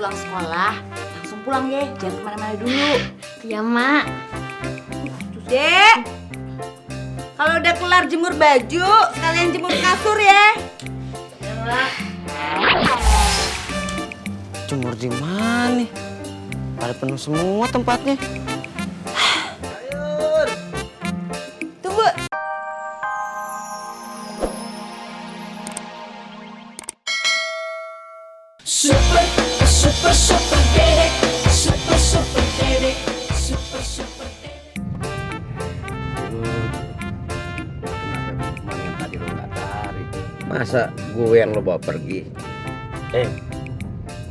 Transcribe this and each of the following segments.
pulang sekolah langsung pulang ya, jangan kemana-mana dulu. Iya, Mak. Dek, kalau udah kelar jemur baju, sekalian jemur kasur ya. Jemur di mana nih? Pada penuh semua tempatnya. Tunggu. Super dedek, super dedek, super dedek. Kenapa emang yang tadi lo nggak tarik? Masa gue yang lo bawa pergi?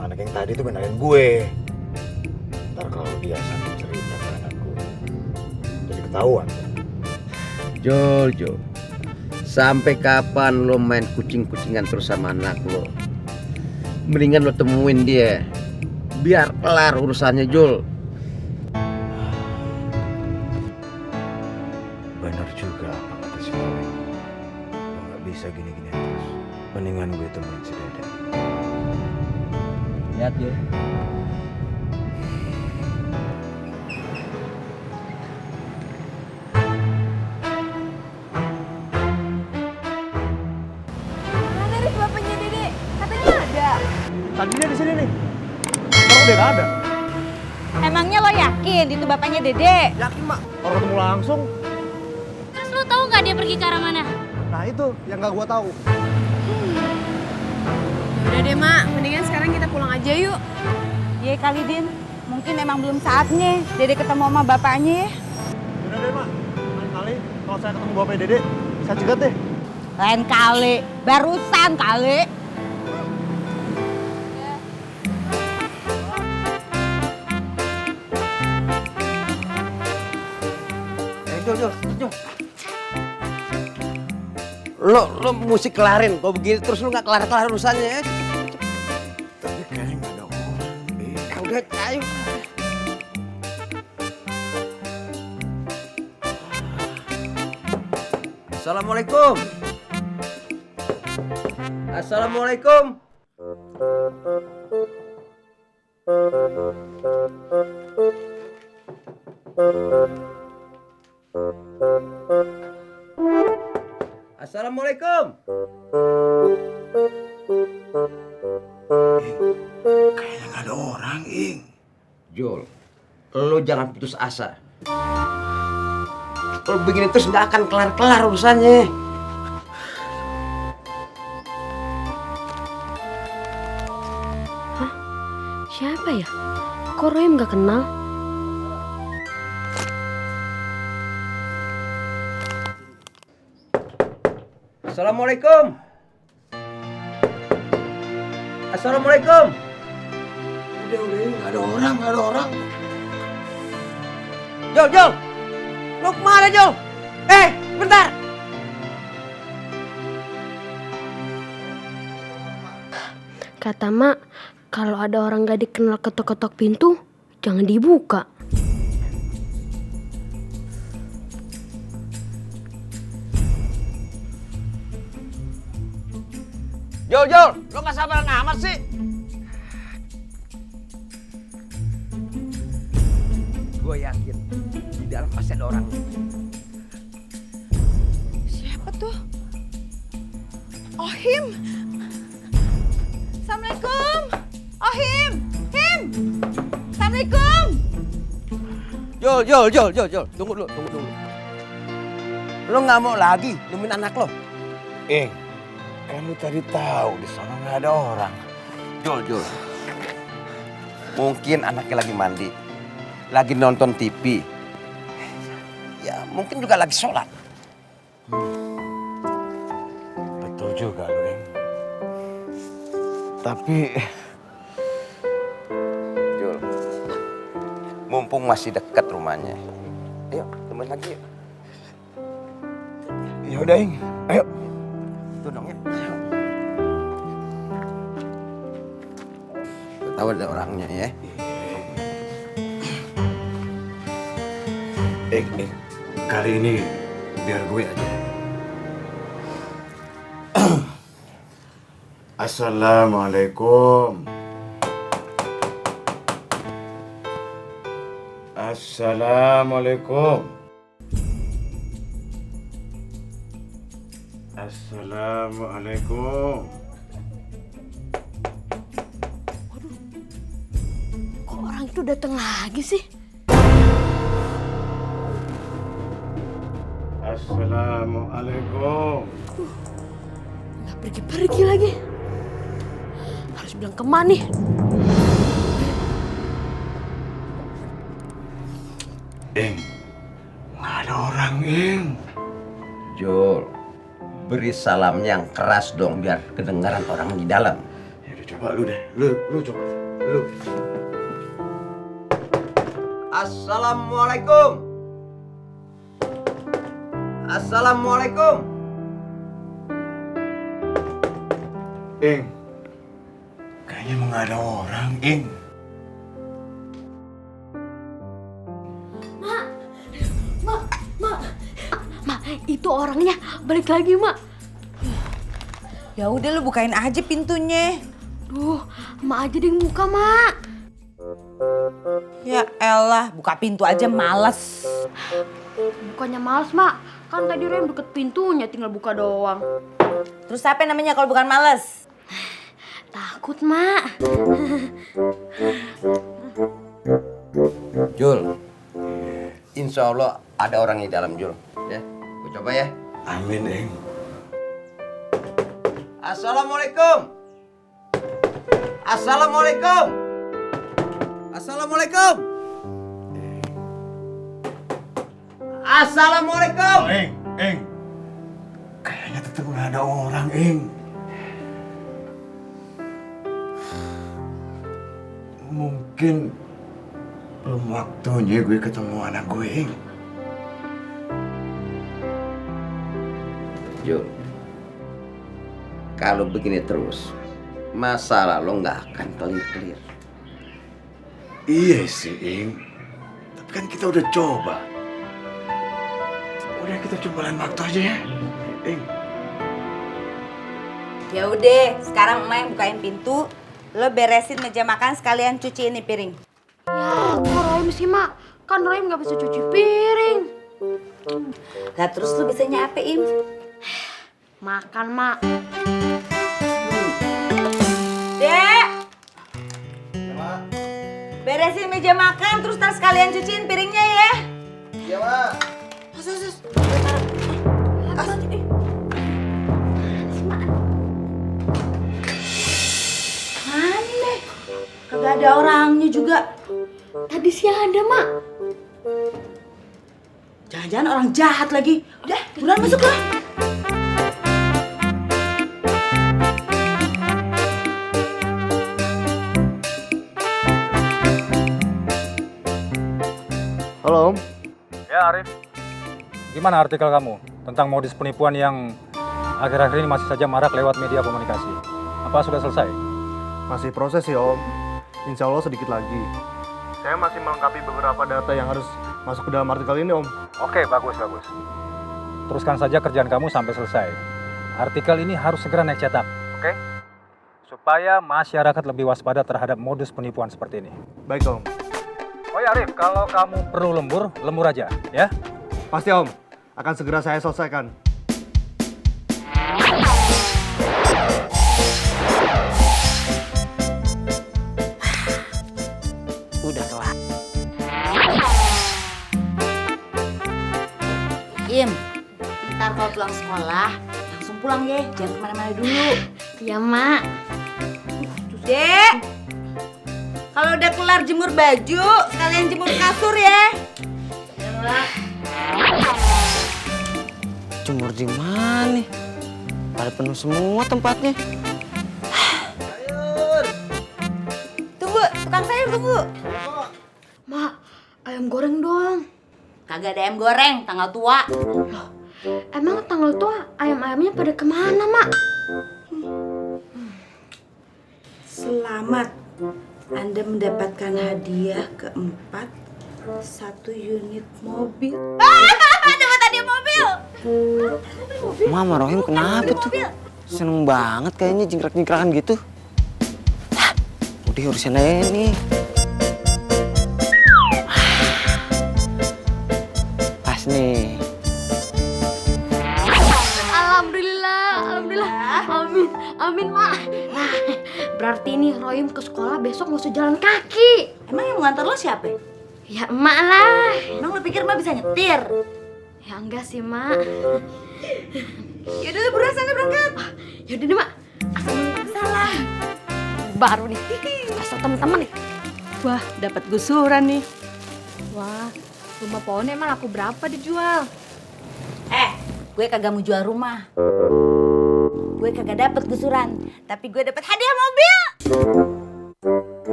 Anak yang tadi tuh kenalin gue. Ntar kalau dia sampai cerita ke anak gue, jadi ketahuan. Jol, sampai kapan lo main kucing-kucingan terus sama anak lo? Mendingan lo temuin dia, biar kelar urusannya, Jul. Bener juga apa kata si Boy. Gue nggak bisa gini-gini terus. Mendingan gue temuin si Dede. Lihat, Jul. Mana nih bapaknya Dede? Katanya ada. Tadi dia di sini nih. Orang udah nggak ada. Emangnya lo yakin itu bapaknya Dede? Yakin mak? Orang ketemu langsung. Terus lu tahu nggak dia pergi ke arah mana? Nah itu yang nggak gue tahu. Udah deh, Mak. Mendingan sekarang kita pulang aja yuk. Iya kali Din, mungkin emang belum saatnya Dede ketemu sama bapaknya ya. Udah deh mak. Lain kali kalau saya ketemu bapaknya Dede, saya cegat deh. Lain kali, barusan kali. Jul. Lo mesti kelarin. Kalau begini terus lo nggak kelar urusannya ya. Tapi kayaknya nggak ada orang. Udah, ayo. Assalamualaikum. Assalamualaikum. Assalamualaikum. Kayaknya nggak ada orang, Ing. Jul, lo jangan putus asa. Kalau begini terus nggak akan kelar urusannya. Siapa ya? Kok Royem nggak kenal? Assalamualaikum. Assalamualaikum. Udah, nggak ada orang. Jol. Lo kemana, Jol? Bentar. Kata Mak, kalau ada orang nggak dikenal ketok-ketok pintu, jangan dibuka. Jol, lo nggak sabaran amat sih. Gue yakin di dalam pasti ada orang. Siapa tuh? Ohim. Assalamualaikum. Ohim. Him. Assalamualaikum. Jol. Tunggu dulu. Lo nggak mau lagi nemuin anak lo? Kan lu tadi tahu di sana nggak ada orang. Jol. Mungkin anaknya lagi mandi, lagi nonton TV. Ya mungkin juga lagi sholat. Betul juga lu, Ing. Tapi Jul, mumpung masih dekat rumahnya. Ayo, temen lagi yuk. ya udah, Ing. Ayo. Itu dong ya. Tahu ada orangnya ya. Kali ini biar gue aja. Assalamualaikum. Assalamualaikum. Assalamualaikum. Kok orang itu datang lagi sih? Assalamualaikum. Nggak pergi-pergi lagi. Harus bilang ke mana nih? Ing, nggak ada orang, Ing. Jul, beri salam yang keras dong biar kedengaran orang di dalam. Ya udah coba lu deh. Lu coba. Lu. Assalamualaikum. Assalamualaikum. Ing. Kayaknya emang nggak ada orang, Ing. Mak, itu orangnya balik lagi, Mak. Ya udah lu bukain aja pintunya. Duh, Mak aja deh yang buka, Mak. Ya elah, buka pintu aja males. Bukannya males, Mak. Kan tadi Rem deket pintunya, tinggal buka doang. Terus apa namanya kalau bukan males? Takut, Mak. Jul, insya Allah ada orang di dalam, Jul. Ya, gue coba ya. Amin, Ing. Assalamualaikum. Assalamualaikum. Assalamualaikum. Assalamualaikum. Ing. Kayaknya tetap nggak ada orang, Ing. Mungkin belum waktunya gue ketemu anak gue, Ing. Jul, kalau begini terus, masalah lo nggak akan clear. Iya sih, Ing. Tapi kan kita udah coba. Udah kita coba lain waktu aja ya, Ing. Ya udah, sekarang emak yang bukain pintu, lo beresin meja makan sekalian cuci ini piring. Ya, kok Rem sih, Mak? Kan Rem nggak bisa cuci piring. Lah terus lu bisanya apa, Im? Makan, Mak. Dek! Beresin meja makan, terus ntar sekalian cuciin piringnya ya. Iya, Mak. Mana? Kagak ada orangnya juga. Tadi sih ada, Mak. Jangan-jangan orang jahat lagi. Udah, buruan masuk lah. Halo Om. Ya Arif, gimana artikel kamu tentang modus penipuan yang akhir-akhir ini masih saja marak lewat media komunikasi? Apa sudah selesai? Masih proses sih Om. Insya Allah sedikit lagi. Saya masih melengkapi beberapa data yang harus masuk ke dalam artikel ini Om. Oke, bagus. Teruskan saja kerjaan kamu sampai selesai. Artikel ini harus segera naik cetak, oke? Supaya masyarakat lebih waspada terhadap modus penipuan seperti ini. Baik Om. Oh ya Arif, kalau kamu perlu lembur aja, ya? Pasti Om. Akan segera saya selesaikan. Udah kelar. Im, ntar kalau pulang sekolah, langsung pulang ya. Jangan kemana-mana dulu. Iya, Mak. Dek, kalau udah kelar jemur baju, sekalian jemur kasur ya. Jemur di mana nih? Pada penuh semua tempatnya. Tunggu, tukang sayur tunggu. Mak, ayam goreng dong. Kagak ada ayam goreng, tanggal tua. Emang tanggal tua ayam-ayamnya pada kemana, Mak? Selamat, Anda mendapatkan hadiah keempat, 1 unit mobil. Dapat hadiah mobil. Mama Rohim kenapa tuh? Seneng banget kayaknya jingkrak-jingkrakan gitu. Udah urusin aja nih. Berarti nih Rohim ke sekolah besok nggak usah jalan kaki. Emang yang ngantar lo siapa? Ya emak lah. Emang lo pikir emak bisa nyetir? Ya enggak sih mak. Yaudah lo buruan sana berangkat. Yaudah deh mak. Salah. Baru nih. Asal temen-temen nih. Wah, dapat gusuran nih. Wah, rumah pohonnya emang laku berapa dijual? Gue kagak mau jual rumah. Gue kagak dapet gusuran, tapi gue dapet hadiah mobil.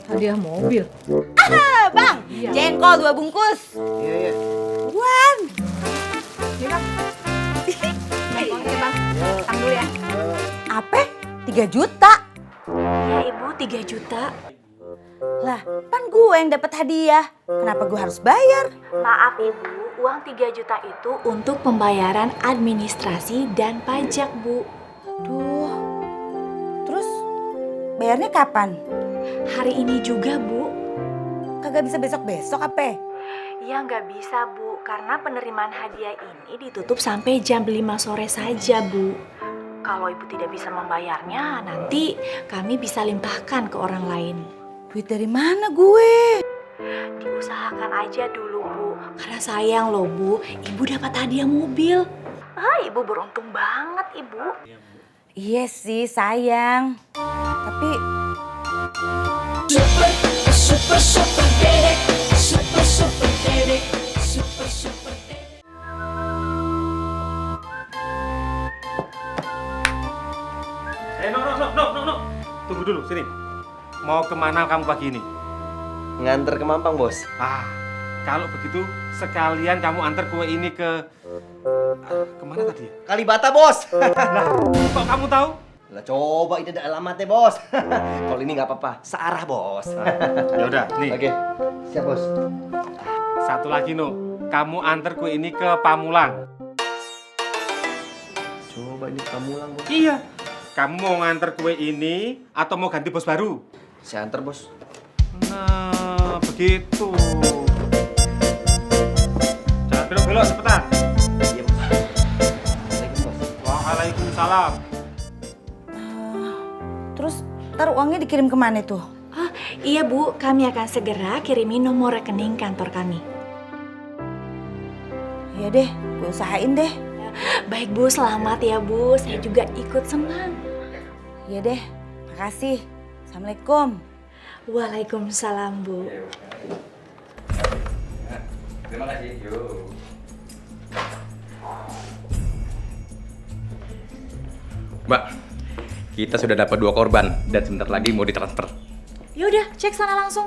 Hadiah mobil. Ah, Bang, jengkol 2 bungkus. Iya. Wan. Oke bang, tang dulu ya. Apa? 3 juta? Ya ibu, 3 juta. Lah, kan gue yang dapat hadiah. Kenapa gue harus bayar? Maaf ibu, uang 3 juta itu untuk pembayaran administrasi dan pajak bu. Duh. Terus bayarnya kapan? Hari ini juga bu. Kagak bisa besok-besok apa? Ya nggak bisa bu, karena penerimaan hadiah ini ditutup sampai jam 5 sore saja bu. Kalau ibu tidak bisa membayarnya, nanti kami bisa limpahkan ke orang lain. Duit dari mana gue? Diusahakan aja dulu bu, karena sayang loh bu, ibu dapat hadiah mobil. Ibu beruntung banget ibu. Iya sih, sayang. Tapi Super, super dedek. Super, super dedek. Super, super dedek. No. Tunggu dulu, sini. Mau kemana kamu pagi ini? Nganter ke Mampang, Bos. Kalau begitu sekalian kamu antar kue ini ke kemana tadi ya? Kalibata, Bos. Kok kamu tahu? Lah coba itu ada alamatnya, Bos. Kalau ini nggak apa-apa, searah, Bos. Ya udah, nih. Oke. Siap, Bos. Satu lagi, No. Kamu antar kue ini ke Pamulang. Coba ini Pamulang, Bos. Iya. Kamu mau nganter kue ini atau mau ganti bos baru? Saya antar, Bos. Nah, begitu. Jangan belok-belok, cepetan. Iya, Bos. Assalamualaikum, Bos. Waalaikumsalam. terus ntar uangnya dikirim kemana tuh? Iya bu, kami akan segera kirimin nomor rekening kantor kami. Iya deh, gue usahain deh. Baik bu, selamat ya bu, saya juga ikut senang. Iya deh, makasih. Assalamualaikum. Waalaikumsalam bu. Terima kasih. Yuk. Mbak, kita sudah dapat 2 korban dan sebentar lagi mau ditransfer. Yaudah, cek sana langsung.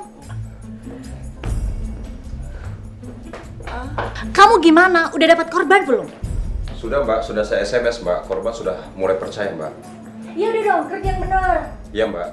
Kamu gimana? Udah dapat korban belum? Sudah Mbak, sudah saya SMS Mbak, korban sudah mulai percaya Mbak. Iya udah dong, kerja yang bener. Iya Mbak.